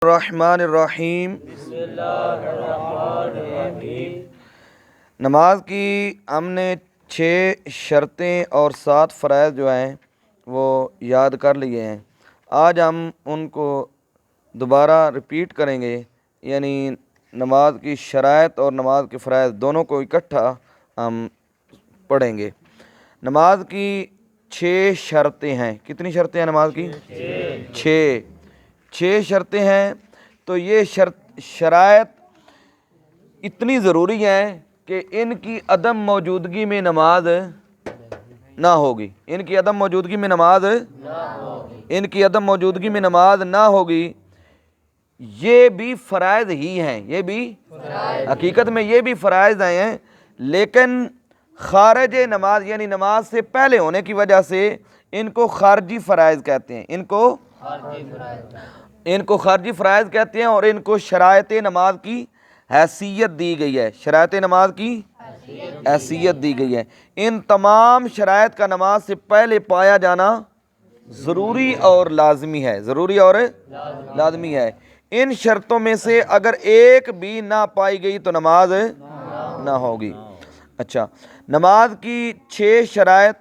الرحمن الرحیم۔ نماز کی ہم نے 6 شرطیں اور 7 فرائض جو ہیں وہ یاد کر لیے ہیں۔ آج ہم ان کو دوبارہ ریپیٹ کریں گے، یعنی نماز کی شرائط اور نماز کے فرائض دونوں کو اکٹھا ہم پڑھیں گے۔ نماز کی 6 شرطیں ہیں۔ کتنی شرطیں ہیں نماز کی؟ 6 شرطیں ہیں۔ تو یہ شرائط اتنی ضروری ہیں کہ ان کی عدم موجودگی میں نماز نہ ہوگی۔ ان کی عدم موجودگی میں نماز نہ ہوگی۔ یہ بھی فرائض ہی ہیں، یہ بھی حقیقت میں یہ بھی فرائض ہیں، لیکن خارج نماز یعنی نماز سے پہلے ہونے کی وجہ سے ان کو خارجی فرائض کہتے ہیں۔ ان کو خارجی فرائض کہتے ہیں، اور ان کو شرائط نماز کی حیثیت دی گئی ہے۔ شرائط نماز کی حیثیت دی گئی ہے۔ ان تمام شرائط کا نماز سے پہلے پایا جانا ضروری اور لازمی ہے۔ ان شرطوں میں سے اگر ایک بھی نہ پائی گئی تو نماز نہ ہوگی۔ اچھا، نماز کی 6 شرائط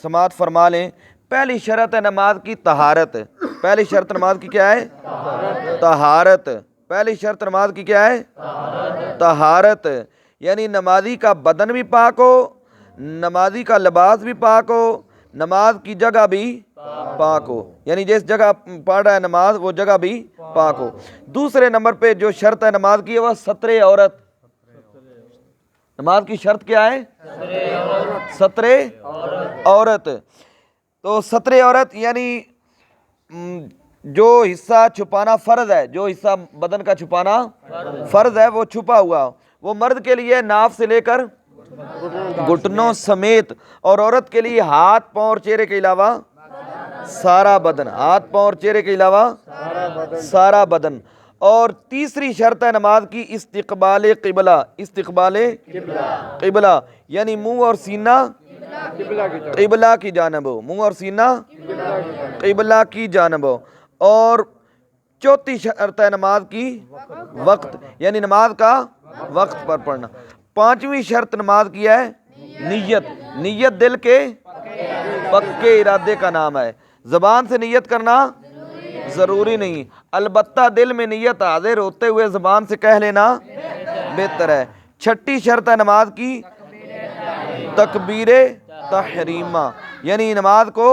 سماعت فرما لیں۔ پہلی شرط ہے نماز کی طہارت۔ پہلی شرط نماز کی کیا ہے؟ طہارت۔ پہلی شرط نماز کی کیا ہے؟ طہارت، یعنی نمازی کا بدن بھی پاک ہو، نمازی کا لباس بھی پاک ہو، نماز کی جگہ بھی پاک ہو، یعنی جس جگہ پڑھ رہا ہے نماز وہ جگہ بھی پاک ہو۔ دوسرے نمبر پہ جو شرط ہے نماز کی وہ ستر عورت۔ نماز کی شرط کیا ہے؟ ستر عورت۔ تو ستر عورت یعنی جو حصہ چھپانا فرض ہے، جو حصہ بدن کا چھپانا فرض ہے وہ چھپا ہوا، وہ مرد کے لیے ناف سے لے کر گھٹنوں سمیت، اور عورت کے لیے ہاتھ پاؤں اور چہرے کے علاوہ سارا بدن۔ ہاتھ پاؤں اور چہرے کے علاوہ سارا بدن۔ اور تیسری شرط ہے نماز کی استقبال قبلہ۔ استقبال قبلہ یعنی منہ اور سینہ قبلہ کی جانب ہو، منہ اور سینہ قبلہ کی جانب ہو۔ اور چوتھی شرط ہے نماز کی وقت، یعنی نماز کا وقت پر پڑھنا۔ پانچویں شرط نماز کی ہے نیت۔ نیت دل کے پکے ارادے کا نام ہے۔ زبان سے نیت کرنا ضروری نہیں، البتہ دل میں نیت حاضر ہوتے ہوئے زبان سے کہہ لینا بہتر ہے۔ چھٹی شرط ہے نماز کی تکبیر تحریمہ، یعنی نماز کو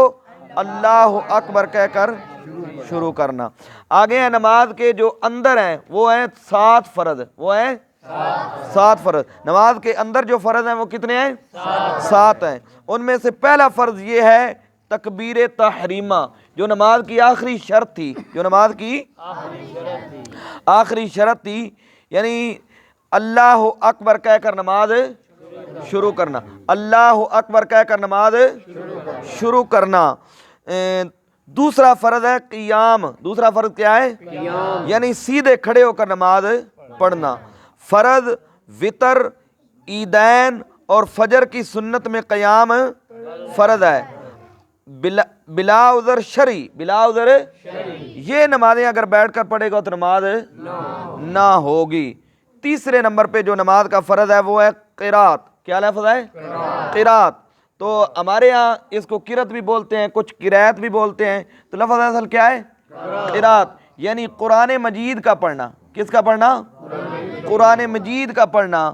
اللہ اکبر کہہ کر شروع کرنا۔ آگے ہیں نماز کے جو اندر ہیں وہ ہیں 7 فرض۔ وہ ہیں 7 فرض۔ نماز کے اندر جو فرض ہیں وہ کتنے ہیں؟ 7 ہیں۔ ان میں سے پہلا فرض یہ ہے تکبیر تحریمہ، جو نماز کی آخری شرط تھی، آخری شرط تھی، یعنی اللہ اکبر کہہ کر نماز شروع کرنا۔ اللہ اکبر کہہ کر نماز شروع کرنا۔ دوسرا فرض ہے قیام۔ دوسرا فرض کیا ہے؟ یعنی سیدھے کھڑے ہو کر نماز پڑھنا۔ فرض، وتر، عیدین اور فجر کی سنت میں قیام فرض ہے، بلا عذر شرعی۔ بلا عذر یہ نمازیں اگر بیٹھ کر پڑھے گا تو نماز نہ ہوگی۔ تیسرے نمبر پہ جو نماز کا فرض ہے وہ ہے قرات۔ کیا لفظ ہے؟ قرات۔ تو ہمارے ہاں اس کو قرات بھی بولتے ہیں، کچھ قرات بھی بولتے ہیں، تو لفظ اصل کیا ہے؟ قرات، یعنی قرآن مجید کا پڑھنا۔ کس کا پڑھنا؟ قرآن مجید کا پڑھنا۔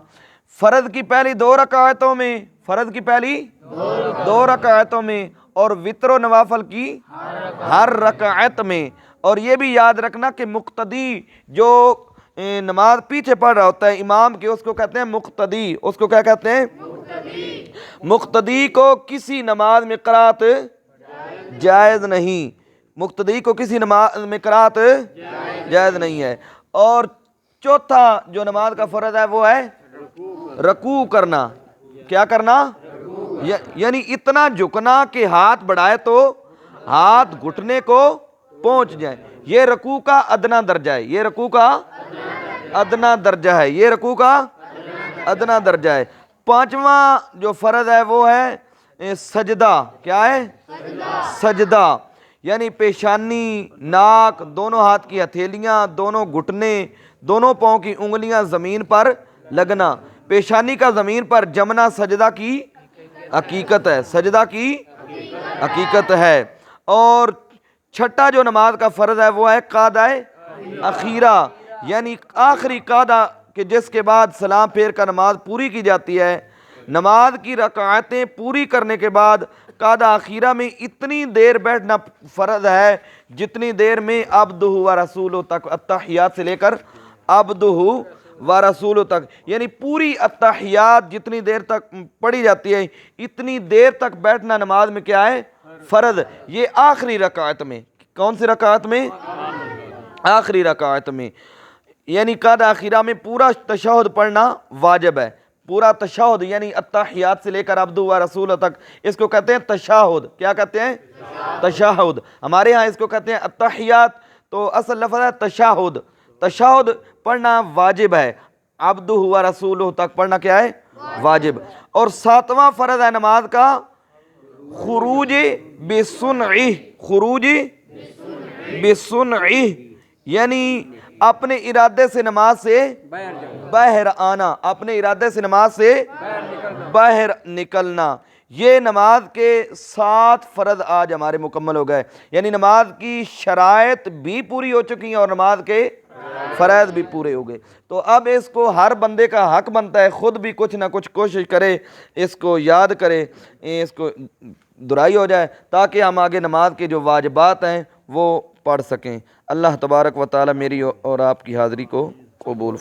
فرض کی پہلی 2 رکعتوں میں، فرض کی پہلی 2 رکعتوں میں، اور وتر و نوافل کی ہر رکعت میں۔ اور یہ بھی یاد رکھنا کہ مقتدی جو نماز پیچھے پڑھ رہا ہوتا ہے امام کے، اس کو کہتے ہیں مقتدی۔ اس کو کیا کہتے ہیں؟ مقتدی کو کسی نماز میں قرات جائز نہیں۔ مقتدی کو کسی نماز میں قرات جائز نہیں ہے۔ اور چوتھا جو نماز کا فرض ہے وہ ہے رکوع کرنا۔ کیا کرنا؟ یعنی اتنا جھکنا کہ ہاتھ بڑھائے تو ہاتھ گھٹنے کو پہنچ جائے۔ یہ رکوع کا ادنا درجہ ہے۔ یہ رکوع کا ادنا درجہ ہے۔ یہ رکوع کا ادنا درجہ ہے۔ پانچواں جو فرض ہے وہ ہے سجدہ۔ کیا ہے؟ سجدہ، یعنی پیشانی، ناک، دونوں ہاتھ کی ہتھیلیاں، دونوں گھٹنے، دونوں پاؤں کی انگلیاں زمین پر لگنا۔ پیشانی کا زمین پر جمنا سجدہ کی حقیقت ہے، سجدہ کی حقیقت ہے۔ اور چھٹا جو نماز کا فرض ہے وہ ہے قعدہ اخیرہ، یعنی آخری قعدہ کہ جس کے بعد سلام پھیر کر نماز پوری کی جاتی ہے۔ نماز کی رکعتیں پوری کرنے کے بعد قعدہ اخیرہ میں اتنی دیر بیٹھنا فرض ہے جتنی دیر میں عبدہ و رسولہ تک، اتحیات سے لے کر عبدہ و رسولہ تک، یعنی پوری اتحیات جتنی دیر تک پڑھی جاتی ہے اتنی دیر تک بیٹھنا نماز میں کیا ہے؟ فرض۔ یہ آخری رکعت میں، کون سی رکعت میں؟ آخری رکعت میں، یعنی قعدہ اخیرہ میں پورا تشہد پڑھنا واجب ہے۔ پورا تشہد یعنی اتحیات سے لے کر عبدہ و رسولہ تک، اس کو کہتے ہیں تشہد۔ کیا کہتے ہیں؟ تشہد۔ ہمارے ہاں اس کو کہتے ہیں اتحیات، تو اصل لفظ ہے تشہد۔ تشہد پڑھنا واجب ہے، عبدہ و رسولہ تک پڑھنا کیا ہے؟ واجب۔ اور ساتواں فرض ہے نماز کا خروج بسنعہ، خروج بسنعہ، یعنی اپنے ارادے سے نماز سے باہر آنا، اپنے ارادے سے نماز سے باہر نکلنا۔ یہ نماز کے 7 فرض آج ہمارے مکمل ہو گئے، یعنی نماز کی شرائط بھی پوری ہو چکی ہیں اور نماز کے فرائض بھی پورے ہو گئے۔ تو اب اس کو ہر بندے کا حق بنتا ہے خود بھی کچھ نہ کچھ کوشش کرے، اس کو یاد کرے، اس کو دہرائی ہو جائے تاکہ ہم آگے نماز کے جو واجبات ہیں وہ پڑھ سکیں۔ اللہ تبارک و تعالی میری اور آپ کی حاضری کو قبول